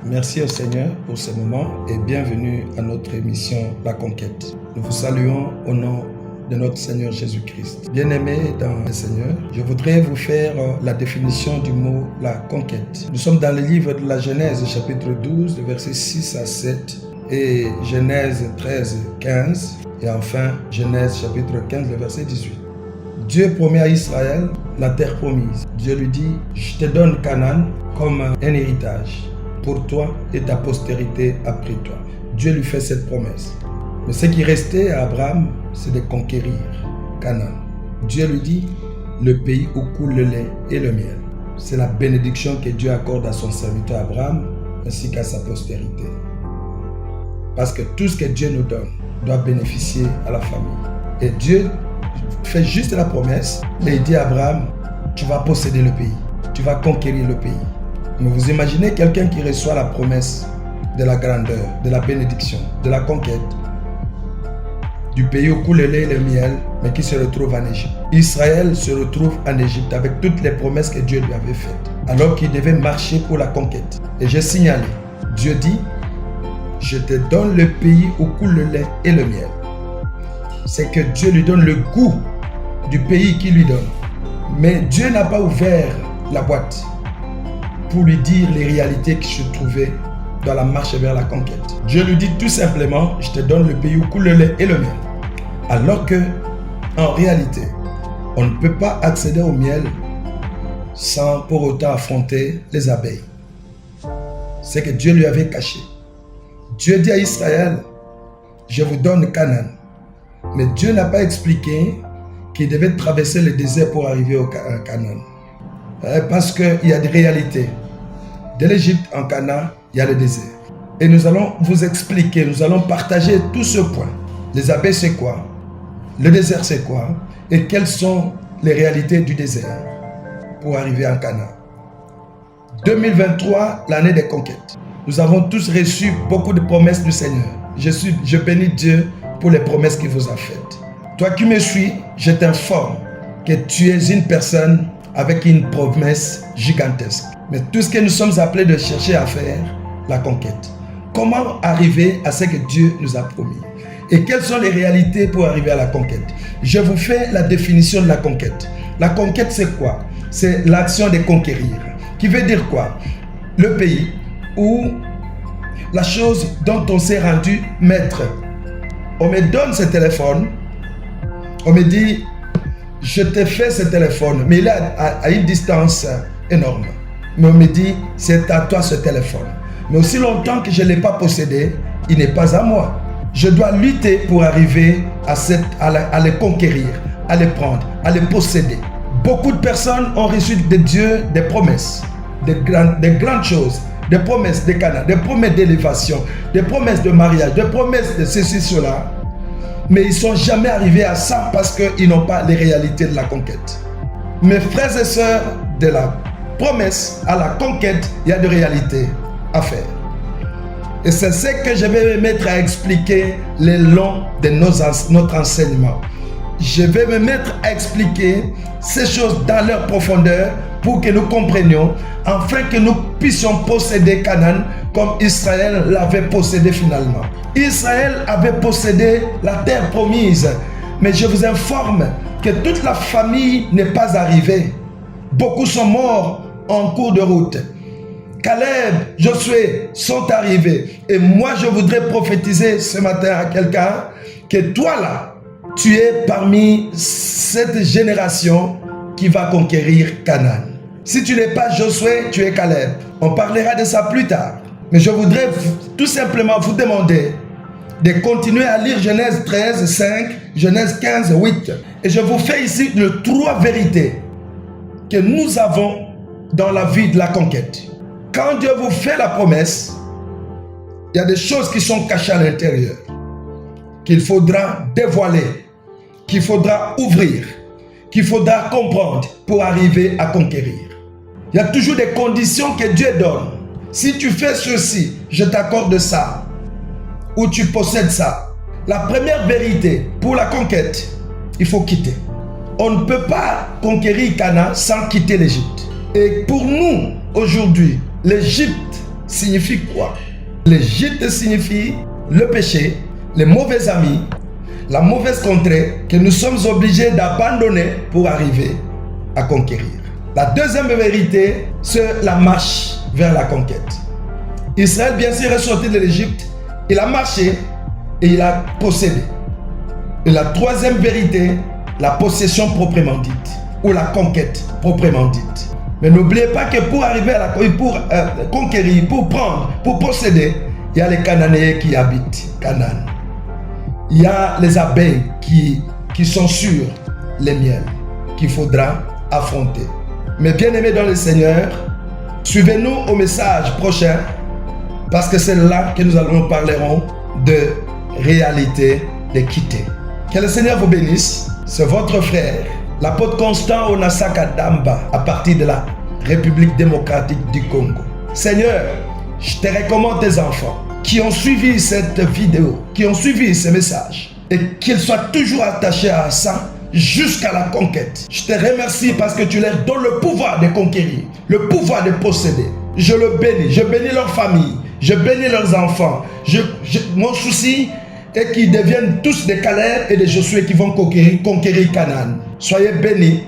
Merci au Seigneur pour ce moment et bienvenue à notre émission La Conquête. Nous vous saluons au nom de notre Seigneur Jésus-Christ. Bien-aimés dans le Seigneur, je voudrais vous faire la définition du mot la conquête. Nous sommes dans le livre de la Genèse, chapitre 12, versets 6 à 7, et Genèse 13, 15, et enfin Genèse chapitre 15, verset 18. Dieu promet à Israël la terre promise. Dieu lui dit, je te donne Canaan comme un héritage pour toi et ta postérité après toi. Dieu lui fait cette promesse. Mais ce qui restait à Abraham, c'est de conquérir Canaan. Dieu lui dit, le pays où coule le lait et le miel. C'est la bénédiction que Dieu accorde à son serviteur Abraham ainsi qu'à sa postérité. Parce que tout ce que Dieu nous donne doit bénéficier à la famille. Et Dieu fait juste la promesse et il dit à Abraham, tu vas posséder le pays, tu vas conquérir le pays. Mais vous imaginez quelqu'un qui reçoit la promesse de la grandeur, de la bénédiction, de la conquête, du pays où coule le lait et le miel, mais qui se retrouve en Égypte. Israël se retrouve en Égypte avec toutes les promesses que Dieu lui avait faites, alors qu'il devait marcher pour la conquête. Et j'ai signalé, Dieu dit, je te donne le pays où coule le lait et le miel. C'est que Dieu lui donne le goût du pays qu'il lui donne. Mais Dieu n'a pas ouvert la boîte pour lui dire les réalités qui se trouvaient dans la marche vers la conquête. Dieu lui dit tout simplement, je te donne le pays où coule le lait et le miel. Alors que, en réalité, on ne peut pas accéder au miel sans pour autant affronter les abeilles. C'est que Dieu lui avait caché. Dieu dit à Israël, je vous donne Canaan. Mais Dieu n'a pas expliqué qu'il devait traverser le désert pour arriver au Canaan. Parce qu'il y a des réalités. De l'Égypte en Canaan, il y a le désert. Et nous allons vous expliquer, nous allons partager tout ce point. Les abeilles, c'est quoi? Le désert, c'est quoi? Et quelles sont les réalités du désert pour arriver en Canaan? 2023, l'année des conquêtes. Nous avons tous reçu beaucoup de promesses du Seigneur. Je bénis Dieu pour les promesses qu'il vous a faites. Toi qui me suis, je t'informe que tu es une personne avec une promesse gigantesque. Mais tout ce que nous sommes appelés de chercher à faire, la conquête. Comment arriver à ce que Dieu nous a promis? Et quelles sont les réalités pour arriver à la conquête? Je vous fais la définition de la conquête. La conquête, c'est quoi? C'est l'action de conquérir. Qui veut dire quoi? Le pays ou la chose dont on s'est rendu maître. On me donne ce téléphone, on me dit, je te fais ce téléphone, mais il est à une distance énorme. Mais on me dit, c'est à toi ce téléphone. Mais aussi longtemps que je ne l'ai pas possédé, il n'est pas à moi. Je dois lutter pour arriver à le conquérir, à le prendre, à le posséder. Beaucoup de personnes ont reçu de Dieu des promesses, des grandes choses, des promesses de Canaan, des promesses d'élévation, des promesses de mariage, des promesses de ceci, cela. Mais ils ne sont jamais arrivés à ça parce qu'ils n'ont pas les réalités de la conquête. Mes frères et sœurs, de la promesse à la conquête, il y a des réalités à faire. Et c'est ce que je vais me mettre à expliquer le long de notre enseignement. Je vais me mettre à expliquer ces choses dans leur profondeur pour que nous comprenions, afin que nous puissions posséder Canaan comme Israël l'avait possédé finalement. Israël avait possédé la terre promise, mais je vous informe que toute la famille n'est pas arrivée. Beaucoup sont morts en cours de route. Caleb, Josué sont arrivés. Et moi, je voudrais prophétiser ce matin à quelqu'un que toi là, tu es parmi cette génération qui va conquérir Canaan. Si tu n'es pas Josué, tu es Caleb. On parlera de ça plus tard. Mais je voudrais tout simplement vous demander de continuer à lire Genèse 13, 5, Genèse 15, 8. Et je vous fais ici les 3 vérités que nous avons dans la vie de la conquête. Quand Dieu vous fait la promesse, il y a des choses qui sont cachées à l'intérieur, qu'il faudra dévoiler, qu'il faudra ouvrir, qu'il faudra comprendre pour arriver à conquérir. Il y a toujours des conditions que Dieu donne. Si tu fais ceci, je t'accorde ça. Ou tu possèdes ça. La première vérité pour la conquête, il faut quitter. On ne peut pas conquérir Canaan sans quitter l'Égypte. Et pour nous, aujourd'hui, L'Égypte signifie quoi? L'Égypte signifie le péché, les mauvais amis, la mauvaise contrée que nous sommes obligés d'abandonner pour arriver à conquérir. La deuxième vérité, c'est la marche vers la conquête. Israël, bien sûr, est sorti de l'Égypte, il a marché et il a possédé. Et la troisième vérité, la possession proprement dite, ou la conquête proprement dite. Mais n'oubliez pas que pour arriver à pour conquérir, pour prendre, pour posséder, il y a les Cananéens qui habitent Canaan. Il y a les abeilles qui sont sur les miels qu'il faudra affronter. Mais bien aimés dans le Seigneur, suivez-nous au message prochain parce que c'est là que nous parlerons de réalité d'équité. Que le Seigneur vous bénisse. C'est votre frère, l'apôtre Constant Onasaka Damba, à partir de la République démocratique du Congo. Seigneur, je te recommande tes enfants qui ont suivi cette vidéo, qui ont suivi ce message, et qu'ils soient toujours attachés à ça jusqu'à la conquête. Je te remercie parce que tu leur donnes le pouvoir de conquérir, le pouvoir de posséder. Je le bénis, je bénis leur famille, je bénis leurs enfants. Mon souci est qu'ils deviennent tous des Caleb et des Josué qui vont conquérir Canaan. Soyez bénis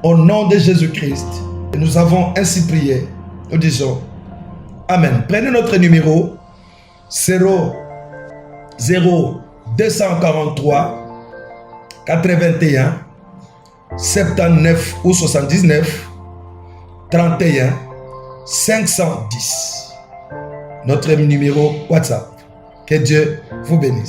au nom de Jésus-Christ. Et nous avons ainsi prié. Nous disons Amen. Prenez notre numéro 243 81 79 ou 79 31 510. Notre numéro WhatsApp. Que Dieu vous bénisse.